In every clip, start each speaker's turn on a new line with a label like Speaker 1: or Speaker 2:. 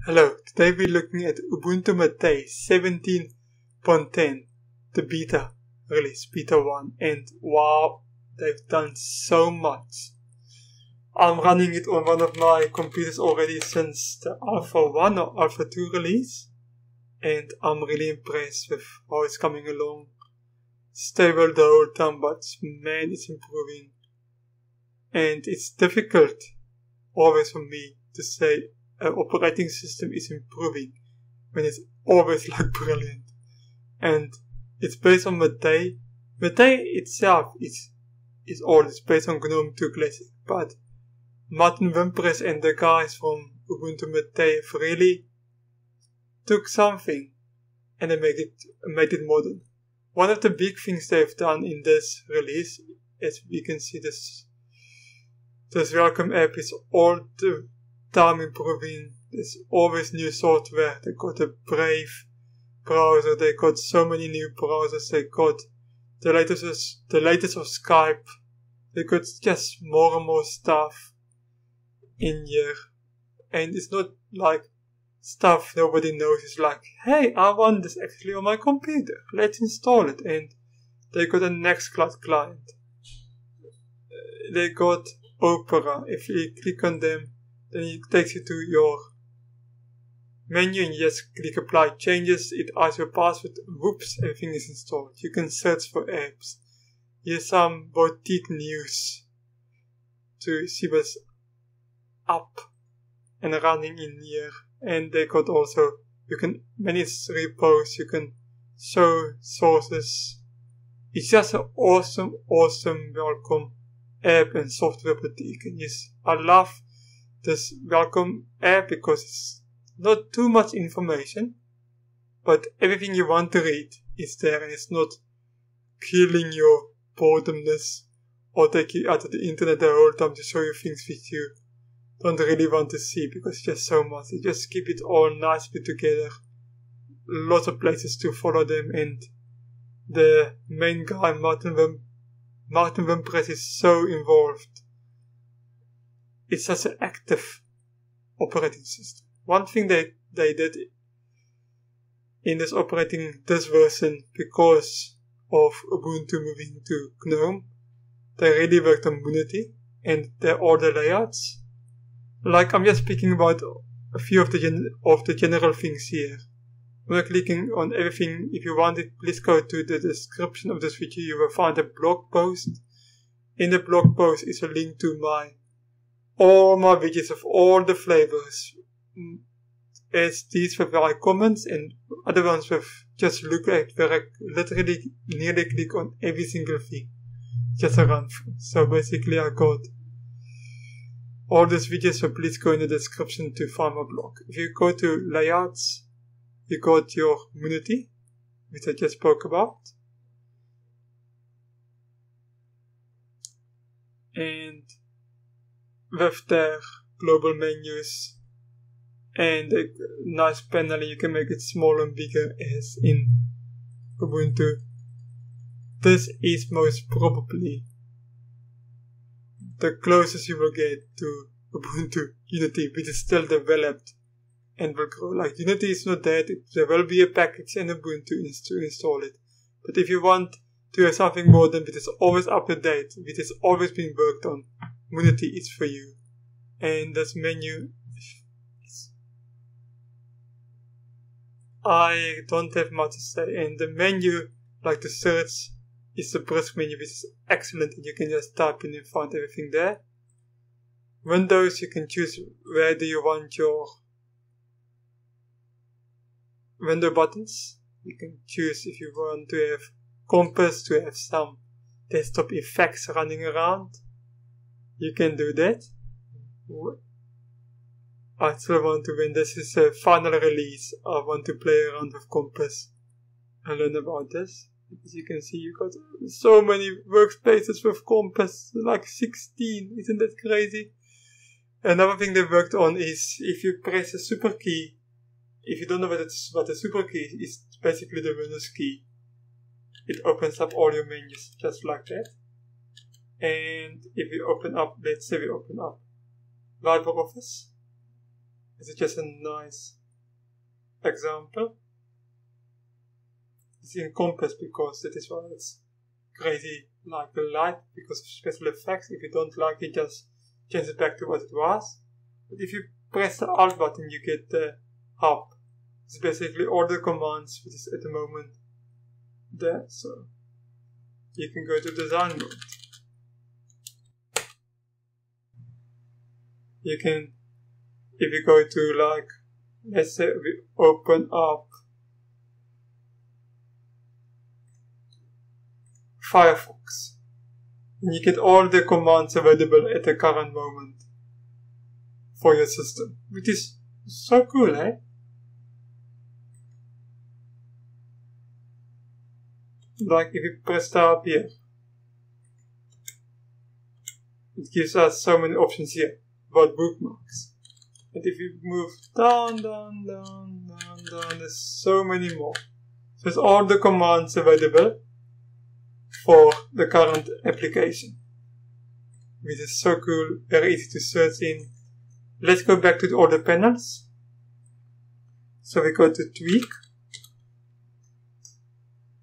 Speaker 1: Hello, today we're looking at Ubuntu Mate 17.10, the beta release, beta 1, and wow, they've done so much. I'm running it on one of my computers already since the Alpha 1 or Alpha 2 release, and I'm really impressed with how it's coming along. Stable the whole time, but man, it's improving. And it's difficult always for me to say an operating system is improving when it's always like brilliant. And it's based on Mate. Mate itself is old. It's based on GNOME 2 Classic, but Martin Wimpress and the guys from Ubuntu Mate really took something and they made it modern. One of the big things they've done in this release, as we can see, this welcome app is all the time improving. There's always new software. They got a Brave browser. They got so many new browsers. They got the latest of Skype. They got just more and more stuff in here. And it's not like stuff nobody knows. It's like, hey, I want this actually on my computer. Let's install it. And they got a Nextcloud client. They got Opera. If you click on them, then it takes you to your menu and you just click apply changes. It asks your password. Whoops, everything is installed. You can search for apps. Here's some boutique news to see what's up and running in here. And they got also, you can manage repos, you can show sources. It's just an awesome welcome app and software boutique. And yes, I love this welcome app because it's not too much information, but everything you want to read is there, and it's not killing your boredomness or take you out of the internet the whole time to show you things which you don't really want to see because it's just so much. They just keep it all nicely together. Lots of places to follow them, and the main guy, Martin Wimpress, is so involved. It's such an active operating system. One thing they did in this version, because of Ubuntu moving to GNOME, they really worked on Unity and all the layouts. Like, I'm just speaking about a few of the general things here. We're clicking on everything. If you want it, please go to the description of this video. You will find a blog post. In the blog post is a link to all my videos of all the flavors. As these with my comments and other ones with just look at where I literally nearly click on every single thing. Just a run through. So basically I got all these videos, so please go in the description to find my blog. If you go to layouts, you got your Unity, which I just spoke about. And with their global menus and a nice panel, you can make it smaller and bigger as in Ubuntu. This is most probably the closest you will get to Ubuntu Unity, which is still developed and will grow. Like, Unity is not dead. There will be a package in Ubuntu to install it. But if you want to have something modern, which is always up to date, which is always being worked on, Unity is for you. And this menu, I don't have much to say. And the menu, like the search, is the brisk menu, which is excellent, and you can just type in and find everything there. Windows, you can choose where do you want your window buttons. You can choose if you want to have Compass to have some desktop effects running around. You can do that. I still want to, when this is a final release, I want to play around with Compass and learn about this. As you can see, you got so many workspaces with Compass, like 16. Isn't that crazy? Another thing they worked on is if you press a super key, if you don't know what a super key is, it's basically the Windows key. It opens up all your menus just like that. And if you open up, let's say we open up LibreOffice, This is just a nice example. It's encompassed because that is why it's crazy like the light because of special effects. If you don't like it, just change it back to what it was. But if you press the Alt button, you get the hub. It's basically all the commands which is at the moment there. So you can go to design mode. You can, if you go to like, let's say we open up Firefox, and you get all the commands available at the current moment for your system, which is so cool, eh? Like if you press tab here, it gives us so many options here about bookmarks. And if you move down, there's so many more. So there's all the commands available for the current application, which is so cool, very easy to search in. Let's go back to all the panels. So we go to tweak,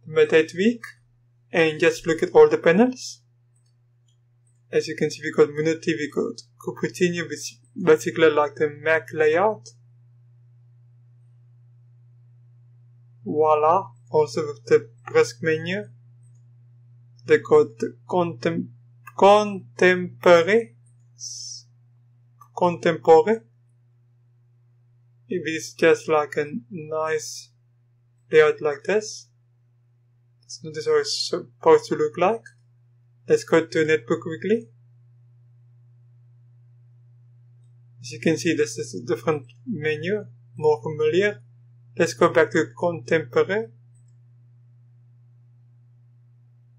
Speaker 1: meta tweak, and just look at all the panels. As you can see, we got Unity, we got Cupertino, which basically like the Mac layout. Voila, also with the brisk menu. They got the contemporary, it is just like a nice layout like this. This is how it's supposed to look like. Let's go to Netbook Weekly. As you can see, this is a different menu, more familiar. Let's go back to contemporary.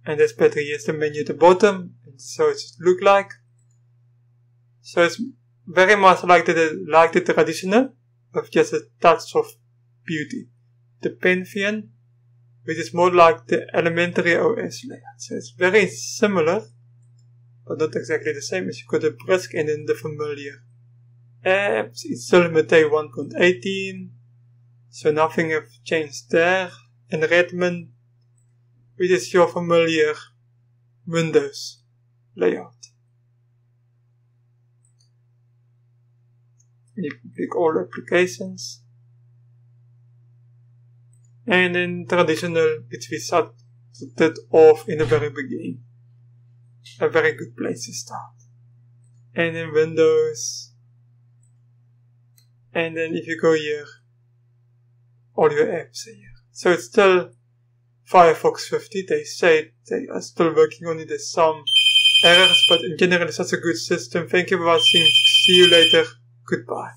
Speaker 1: And that's better. Here's the menu at the bottom. And so it look like. So it's very much like the traditional, with just a touch of beauty. The Pantheon, which is more like the elementary OS layout. So it's very similar, but not exactly the same. As you got the brisk and then the familiar apps. It's still Mate 1.18, so nothing have changed there. And Redmond, which is your familiar Windows layout. You can pick all applications. And then traditional, which we started off in the very beginning. A very good place to start. And then Windows. And then if you go here, all your apps are here. So it's still Firefox 50. They say they are still working on it. There's some errors, but in general it's such a good system. Thank you for watching. See you later. Goodbye.